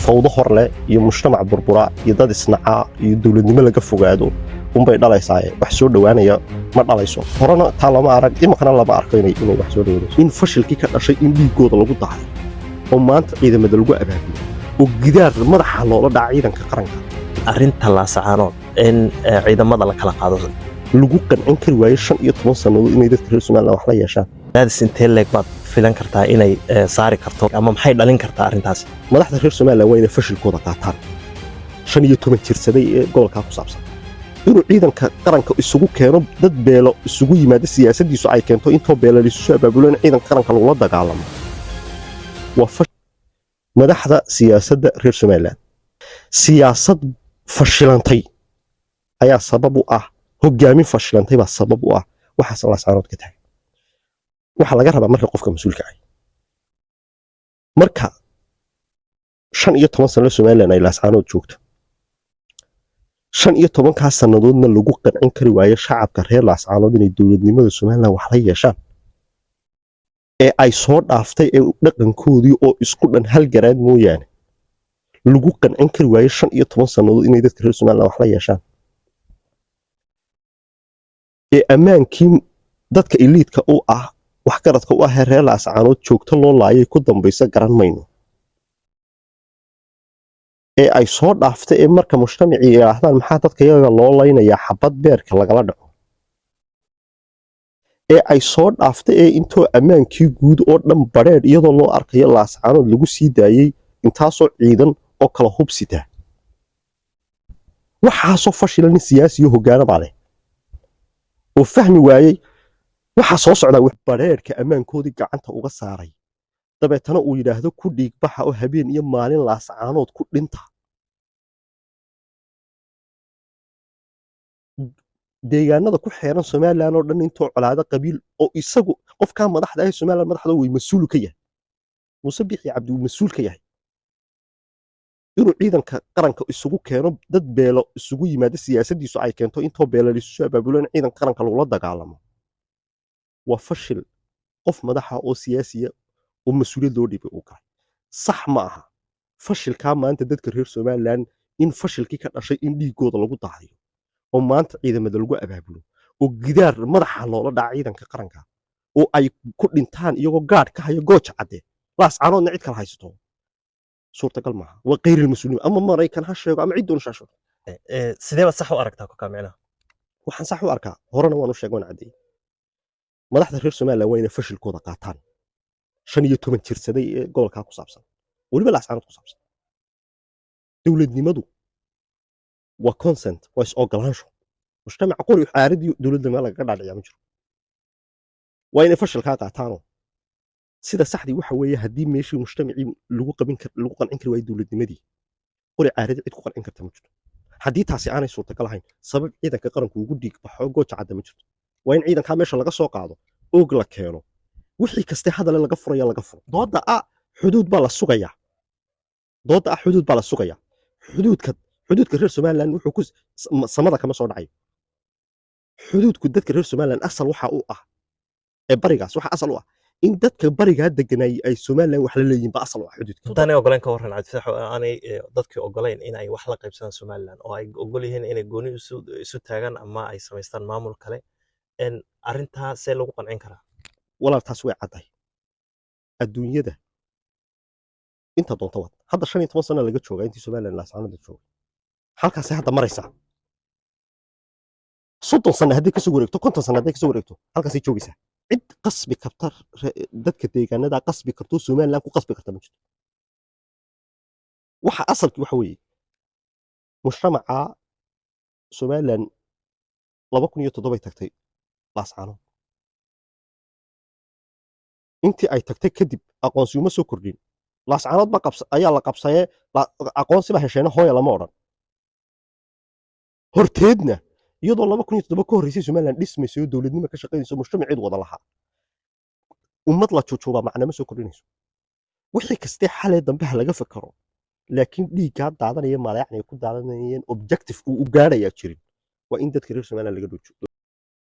fawdo hor leh iyo mujtamac burbura iyo dad isnacaa iyo dowladnimo laga fogaado unbay dhalaysaa wax soo dhawaanaya ma dhalayso horena taa lama arag imakana lama arko inay wax soo dhawaanayso in fashilkii ka dhashay in dhiigooda lagu daayo oo maanta ciidamada lagu abaabulo oo gidaar madaxa loola dhaca ciidanka qaranka arrinta laasacaanood in ciidamada la kala qaado lagu qancin kari waayo 15 sanadood inay dadka reer Soomaaliland wax la yeeshaan daadis intee leeg baad filan kartaa inay saari karto ama maxay dhalin kartaa arrintaas madaxda reer Soomaaliland waa inay fashilkooda qaataan 15 jirsaday ee gobolka ku saabsan inuu ciidanka qaranka isugu keeno dad beelo isugu yimaado siyaasadiisu ay keento intoo beelal isu abaabulaan ciidanka qaranka lagula dagaalamo waa madaxda siyaasadda reer Soomaaliland siyaasad fashilantay ayaa sabab u ah hogaamin fashilantay baa sabab u ah waxa laasacaanood ka tahay waxa laga rabaa marka qofka mas'uulka ah marka 15 sano Soomaaliland ay laasacaanood joogto 15 ka sanadoodna lagu qancin kari waayo shacabka reer laasacaanood inay dowladnimada Soomaaliland wax la yeeshaan ee ay soo dhaaftay ee dhaqankoodii oo isku dhan hal garaad mooyaane lagu qancin kari waayo 15 sanadood inay dadka reer Soomaaliland wax la yeeshaan ee ammaankii dadka eliitka u ah wax garadka u ah reer laasacaanood joogto loo laayay ku dambaysa garan mayno ee ay soo dhaaftay ee marka mujtamacii yiraahdaan maxaa dadka iyaga loo laynayaa xabad beerka lagala dhaco ee ay soo dhaaftay ee intoo ammaankii guud oo dhan bareed iyadoo loo arkayo laasacaanood lagu sii daayay intaasoo ciidan oo kala hubsita waxaasoo fashilan siyaasi iyo hoggaana baa leh oo fahmi waayay waxa soo socda wax bareerka ammaankoodii gacanta uga saaray dabeetana uu yiraahdo ku dhiig baxa oo habeen iyo maalin laasacaanood ku dhinta deegaanada ku xeeran Soomaaliland oo dhan intoo colaado qabiil oo isagu qofka madaxda ah Soomaaliland madaxda way mas'uul ka yahay Muuse Biixi Cabdi uu mas'uul ka yahay inuu ciidanka qaranka isugu keeno dad beelo isugu yimaado siyaasadiisu ay keento intoo beelal isu abaabulaan ciidanka qaranka lagula dagaalamo waa fashil qof madaxa oo siyaasiya oo mas'uuliyad loo dhibay uu galay sax ma aha fashilka maanta dadka reer Soomaaliland in fashilkii ka dhashay in dhiigooda lagu daayo oo maanta ciidamada lagu abaabulo oo gidaar madaxa loola dhaca ciidanka qaranka oo ay ku dhintaan iyagoo gaadh ka hayo gooja cadde laasacaanoodna cid kale haysto suurtagal maaha waa qeyr mas'uuliin ama Mareykan ha sheego ama cid doon shaasho sidee baad sax u aragtaa ku kaamicnaha waxaan sax u arkaa horena waan u sheegay waan cadeeyay madaxda reer Soomaaliland waa inay fashilkooda qaataan 15 jirsaday ee gobolka ku saabsan waliba laasacaanood ku saabsan dowladnimadu waa consent waa is ogolaansho mujtamac qori xaaradii dowladda meel laga dhaadhiciyaa ma jiro waa inay fashilka qaataan sida saxdii waxa weeye haddii meeshii mujtamacii lagu qancin kari waayo dowladnimadii qori xaaradii cid ku qancin karta ma jirto haddii taasi aanay suurtagal ahayn sabab ciidanka qaranku ugu dhiig baxo gooja cadda ma jirto waa in ciidanka meesha laga soo qaado og la keeno wixii kaste hadal laga furayo laga furo dooda xuduud baa la sugayaa xuduudka reer Soomaaliland wuxuu ku samada kama soo dhacay xuduudku dadka reer Soomaaliland asal waxa uu ah ee barigaas waxa asal u ah in dadka bariga deganay ay Soomaaliland wax la leeyihiin ba asal u ah xuduudka dadana ogolaan ka waran Cabdi aanay dadkii ogoleen in ay wax la qaybsadaan Soomaaliland oo ay ogol yihiin inay gooni isu taagan ama ay sameystaan maamul kale in arrintaas ee lagu qancin karaa walaaltaas way caday adduunyada inta doonta wad hadda 15 sano laga joogaa intii Soomaaliland laasacaanood joogay halkaas hadda maraysa 30 sano haddii ka soo wareegto 50 sano haddii ka soo wareegto halkaas ay joogaysaa cid qasbi karta dadka deegaanada qasbi karto Soomaaliland ku qasbi karta ma jirto waxa asalkii waxa weeye mujtamaca Soomaaliland 2007 tagtay laasacaanood intii ay tagtay kadib aqoonsi uma soo kordhin laasacaanood ba ayaa la qabsayay aqoonsi ba hesheena hooyo lama oran horteedna iyadoo 2007 ka horeysay Soomaaliland dhismayso dowladnimo ka shaqeynayso mujtamaceed wada lahaa ummad la joojoba macna ma soo kordhinayso wixii kaste xalay dambe laga fakaro laakiin dhiigga daadanaya madaxna ku daadanayeen objective uu gaaraya jirin waa in dadka reer Soomaaliland laga dhoojo